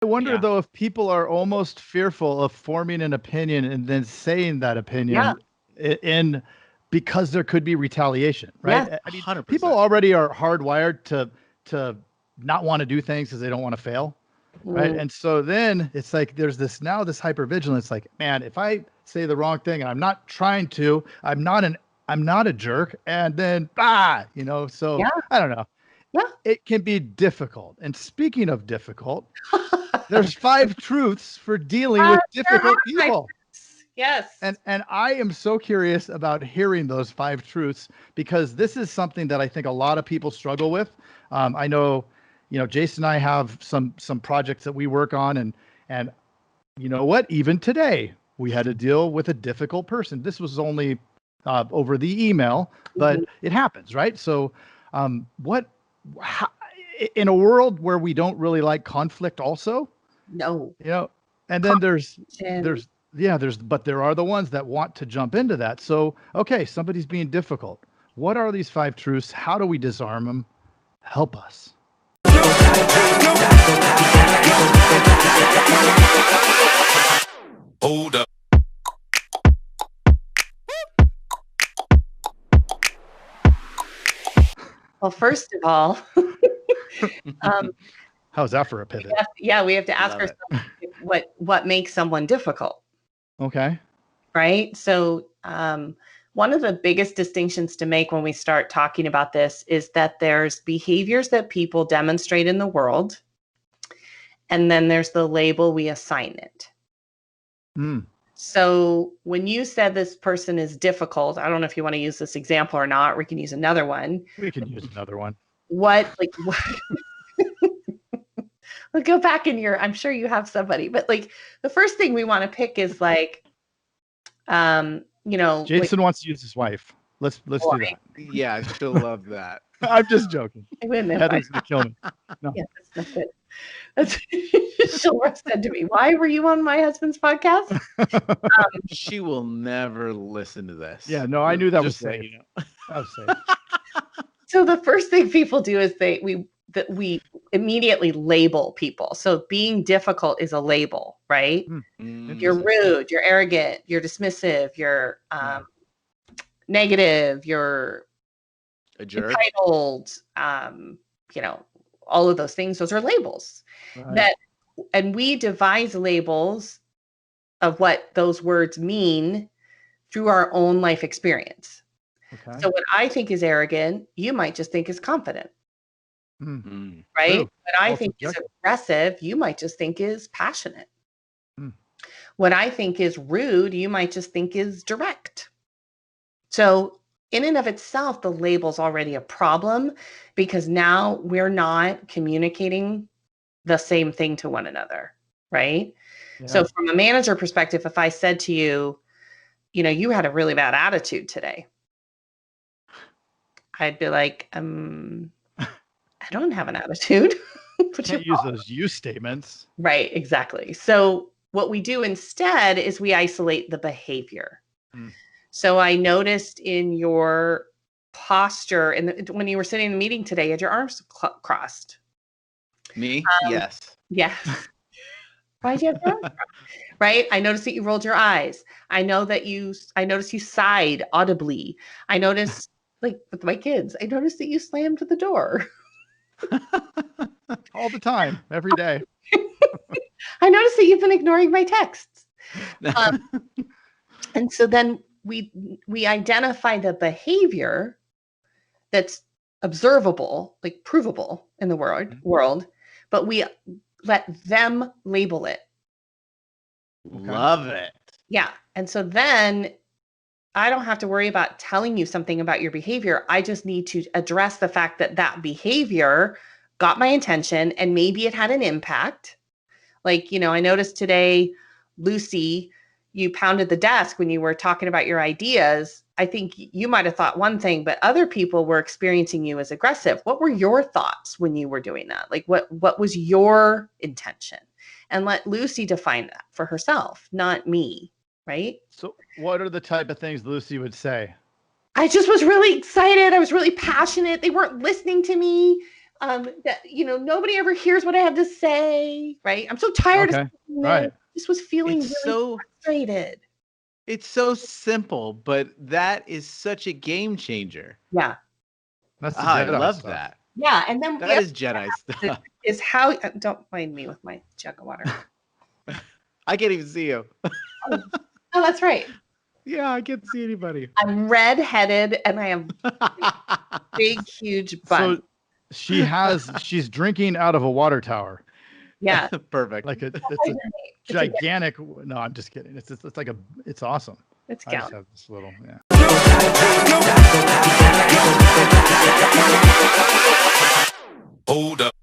I wonder Yeah. though if people are almost fearful of forming an opinion and then saying that Yeah. opinion in because there could be retaliation, right? Yes. I mean, people 100%. already are hardwired to not want to do things because they don't want to fail, right? Mm, And so then it's like there's this hypervigilance. Like, man, if I say the wrong thing and I'm not trying to, I'm not a jerk, and then So yeah. I don't know. Yeah. It can be difficult. And speaking of difficult, there's 5 truths for dealing with There are difficult my people. friends. Yes. And I am so curious about hearing those 5 truths because this is something that I think a lot of people struggle with. I know, Jason and I have some projects that we work on, and you know what? Even today, we had to deal with a difficult person. This was only over the email, but Mhm. it happens, right? So, what? How, in a world where we don't really like conflict, also, No. you know, and then Competition. there's yeah, but there are the ones that want to jump into that. So, okay, somebody's being difficult. What are these 5 truths? How do we disarm them? Help us. Hold up. Well, first of all, um, How's that for a pivot? we have to ask Love it. ourselves what makes someone difficult, Okay. right? So, one of the biggest distinctions to make when we start talking about this is that there's behaviors that people demonstrate in the world, and then there's the label we assign it. Mm. So when you said this person is difficult, I don't know if you want to use this example or not, or we can use another one. We can use another one. What We'll go back in I'm sure you have somebody, but like the first thing we want to pick is like, Jason wants to use his wife. Let's do that. Yeah, she'll love that. I'm just joking. wait a minute, Heather's gonna kill me. No. yeah, that's not good. She'll have said to me, "Why were you on my husband's podcast?" She will never listen to this. Yeah, no, I knew that was Just so safe. you know. That was safe. So the first thing people do is we immediately label people. So being difficult is a label, right? You're Interesting. rude, you're arrogant, you're dismissive, you're negative, you're A jerk. entitled, all of those things. Those are labels Right. and we devise labels of what those words mean through our own life experience. Okay. So what I think is arrogant, you might just think is confident, Mm. right? True. What I All think is subjective. aggressive, you might just think is passionate. Mm. What I think is rude, you might just think is direct. So in and of itself, the label's already a problem because now we're not communicating the same thing to one another, right? Yeah. So from a manager perspective, if I said to you, you had a really bad attitude today, I'd be like, I don't have an attitude. Can't use those you statements. Right, exactly. So what we do instead is we isolate the behavior. Mm. So I noticed in your posture, when you were sitting in the meeting today, you had your arms crossed. Me? Yes. Yes. Why did you have your arms crossed? Right? I noticed that you rolled your eyes. I noticed you sighed audibly. I noticed, like with my kids, I noticed that you slammed the door. All the time, every day. I noticed that you've been ignoring my texts. And so then we identify the behavior that's observable, like provable in the world, but we let them label it. Love it. Yeah. And so then I don't have to worry about telling you something about your behavior. I just need to address the fact that that behavior got my attention and maybe it had an impact. Like, I noticed today, Lucy, you pounded the desk when you were talking about your ideas. I think you might have thought one thing, but other people were experiencing you as aggressive. What were your thoughts when you were doing that? Like, what was your intention? And let Lucy define that for herself, not me, right? So what are the type of things Lucy would say? I just was really excited. I was really passionate. They weren't listening to me. That nobody ever hears what I have to say, right? I'm so tired Okay. of saying Right. this. Just was feeling It's really frustrated. It's so simple, but that is such a game changer. Yeah. That's the I Jedi love stuff. that. Yeah. And then That is Jedi stuff. is how don't mind me with my jug of water. I can't even see you. Oh, that's right. Yeah, I can't see anybody. I'm redheaded and I have big, huge bun. So she's drinking out of a water tower. Yeah. Perfect. Like it's It's a gigantic. No, I'm just kidding. It's awesome. It's I just gallon. have this little, yeah. Hold up.